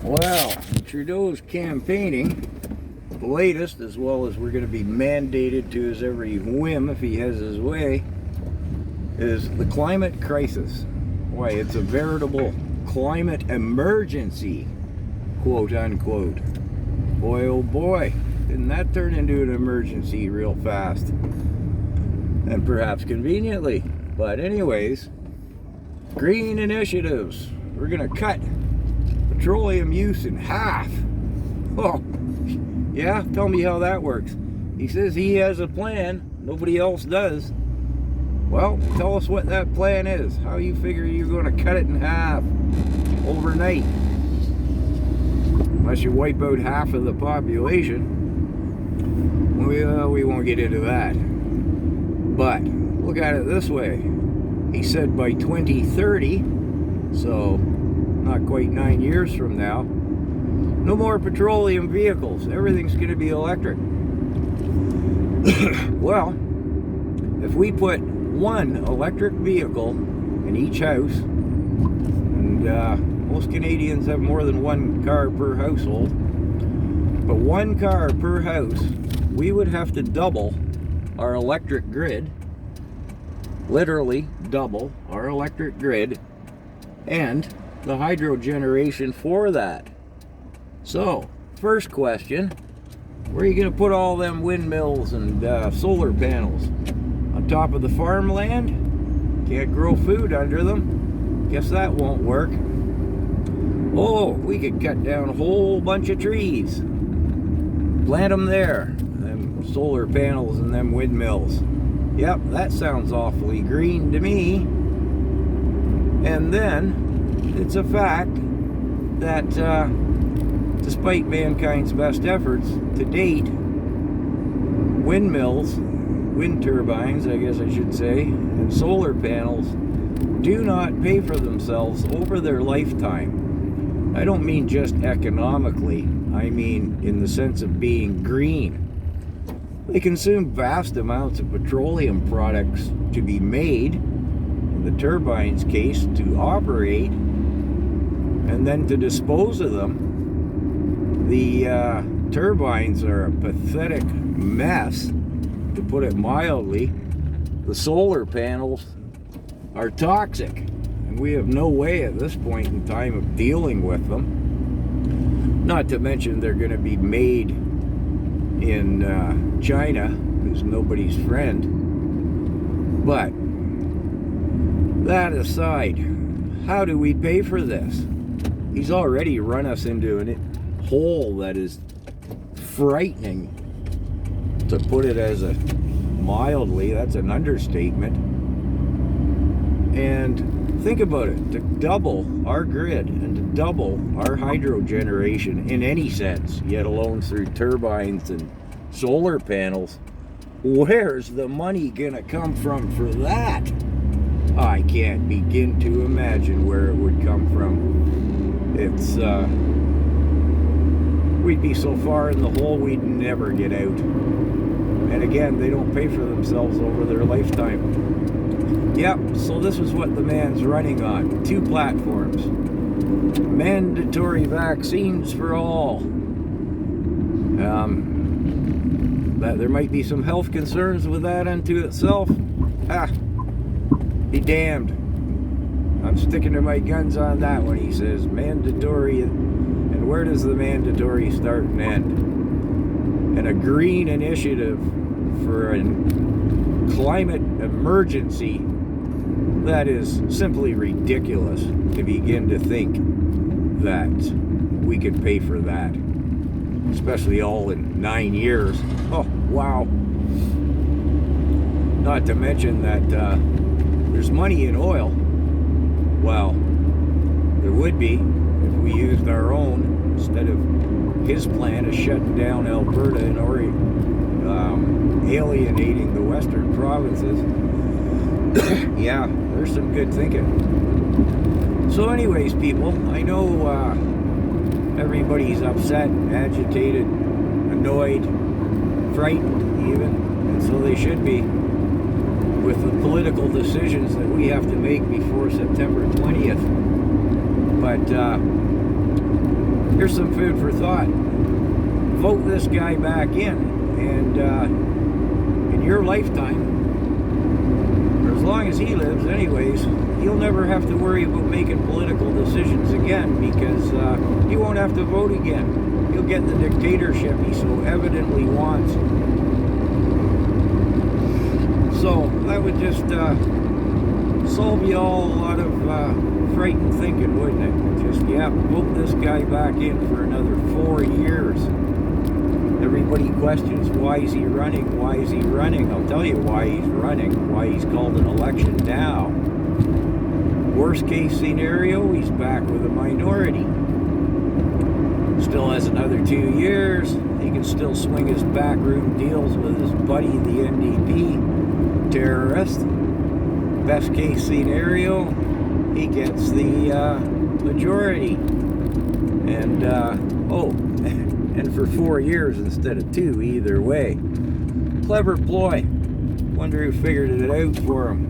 Well, Trudeau's campaigning, the latest, as well as we're going to be mandated to his every whim if he has his way, is the climate crisis. Why, it's a veritable climate emergency, quote unquote. Boy, oh boy, didn't that turn into an emergency real fast? And perhaps conveniently. But anyways, green initiatives. We're going to cut petroleum use in half. Oh, yeah? Tell me how that works. He says he has a plan. Nobody else does. Well, tell us what that plan is. How you figure you're going to cut it in half overnight. Unless you wipe out half of the population. We won't get into that. But look at it this way. He said by 2030, so not quite 9 years from now, no more petroleum vehicles. Everything's going to be electric. Well, if we put one electric vehicle in each house, and most Canadians have more than one car per household, but one car per house, we would have to double our electric grid, literally double our electric grid, and the hydro generation for that. So, first question, where are you going to put all them windmills and solar panels? On top of the farmland? Can't grow food under them. Guess that won't work. Oh, we could cut down a whole bunch of trees. Plant them there. Them solar panels and them windmills. Yep, that sounds awfully green to me. And then, it's a fact that despite mankind's best efforts to date, windmills, wind turbines, I guess I should say, and solar panels do not pay for themselves over their lifetime. I don't mean just economically, I mean in the sense of being green. They consume vast amounts of petroleum products to be made, in the turbine's case, to operate, and then to dispose of them. The turbines are a pathetic mess, to put it mildly. The solar panels are toxic, and we have no way at this point in time of dealing with them. Not to mention they're going to be made in China, who's nobody's friend. But that aside, how do we pay for this? He's already run us into a hole that is frightening, to put it as a mildly. That's an understatement. And think about it, to double our grid and to double our hydro generation in any sense, yet alone through turbines and solar panels, where's the money gonna come from for that? I can't begin to imagine where it would come from. It's we'd be so far in the hole we'd never get out. And again, they don't pay for themselves over their lifetime. Yep, so this is what the man's running on. 2 platforms. Mandatory vaccines for all. That there might be some health concerns with that unto itself. Be damned. I'm sticking to my guns on that one, he says. Mandatory. And where does the mandatory start and end? And a green initiative for a climate emergency, that is simply ridiculous to begin to think that we could pay for that, especially all in 9 years. Oh, wow. Not to mention that there's money in oil. Well, there would be if we used our own instead of his plan of shutting down Alberta and alienating the western provinces. Yeah, there's some good thinking. So anyways, people, I know everybody's upset, agitated, annoyed, frightened even, and so they should be, with the political decisions that we have to make before September 20th. But here's some food for thought. Vote this guy back in, and in your lifetime, or as long as he lives anyways, he'll never have to worry about making political decisions again, because he won't have to vote again. He'll get the dictatorship he so evidently wants. So that would just solve you all a lot of frightened thinking, wouldn't it? Just, yeah, vote this guy back in for another 4 years. Everybody questions, why is he running? Why is he running? I'll tell you why he's running, why he's called an election now. Worst case scenario, he's back with a minority. Still has another 2 years. He can still swing his backroom deals with his buddy, the NDP terrorist. Best case scenario, he gets the majority. And, and for 4 years instead of 2, either way. Clever ploy. Wonder who figured it out for him.